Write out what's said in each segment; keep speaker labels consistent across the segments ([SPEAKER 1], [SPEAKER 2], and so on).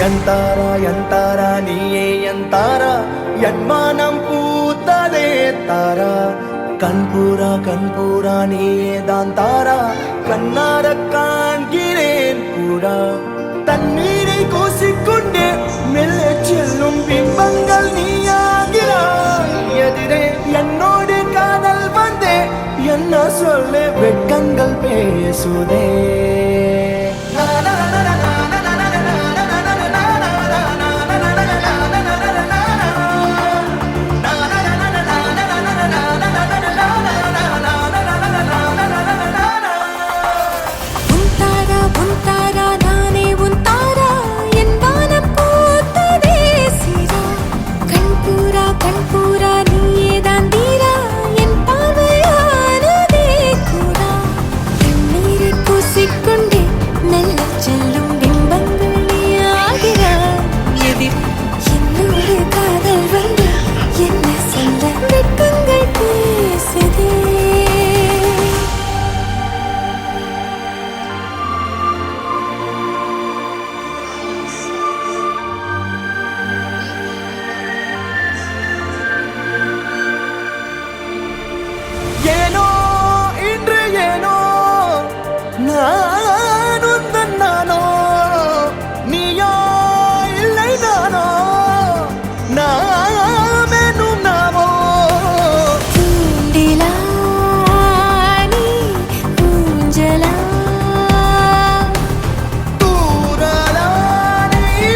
[SPEAKER 1] ಎಂತಾರ ಎಂತಾರ ನೀಯೇ ಎಂತಾರ ಎನ್ಮಾನಂ பூத்ததே தாரா கண்பூரா நீயே தான் தாரா கண்ணார காண்கிறேன் கூடா தண்ணீரை கூசிக்கொண்டே மெல்ல செல்லும் பிம்பங்கள் நீயாகிறாய் எதிரே என்னோடு காதல் வந்தே என்ன சொல்ல வெட்கங்கள் பேசுதே நானோ நீயோ இல்லை நானோ நாமெனும் நாமோ
[SPEAKER 2] தூண்டிலா நீ ஊஞ்சலா
[SPEAKER 1] தூரலா நீ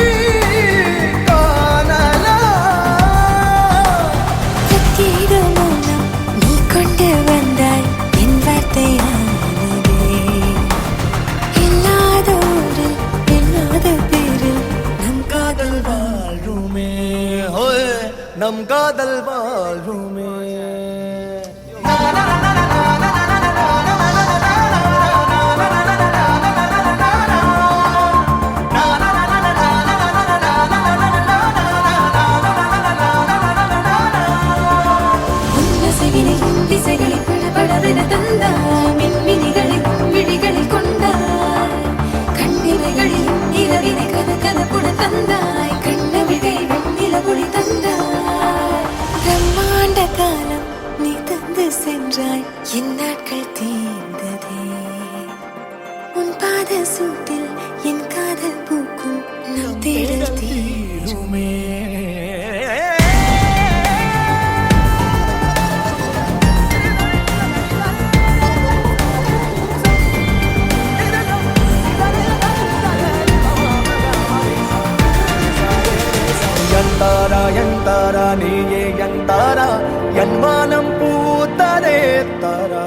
[SPEAKER 1] காணலா
[SPEAKER 2] பிரத்யேக மௌனம் நீ கொண்டு வந்தாய் என் வார்த்தையா
[SPEAKER 1] நம் காதல் வாழ்வுமே
[SPEAKER 2] திசைகளை படபடவென தந்தாய் மின்மினிகளை விழிகளில் கொண்டாய் கண்ணிமைகளில் இரவினை கதகதப்புட தந்தாய் கண்ணவிகை வெண்ணிலவொளி தந்தாய் பிரம்மாண்ட காலம் நீ தந்து சென்றாய் என் நாட்கள் தீர்ந்ததே உன் பாத சூட்டில் என் காதல் பூக்கும் நம் தேடல் தீருமே
[SPEAKER 1] ಎಂತಾರ ನೀಯೇ ಎಂತಾರ ಎನ್ಮಾನಂ பூத்ததே தாரா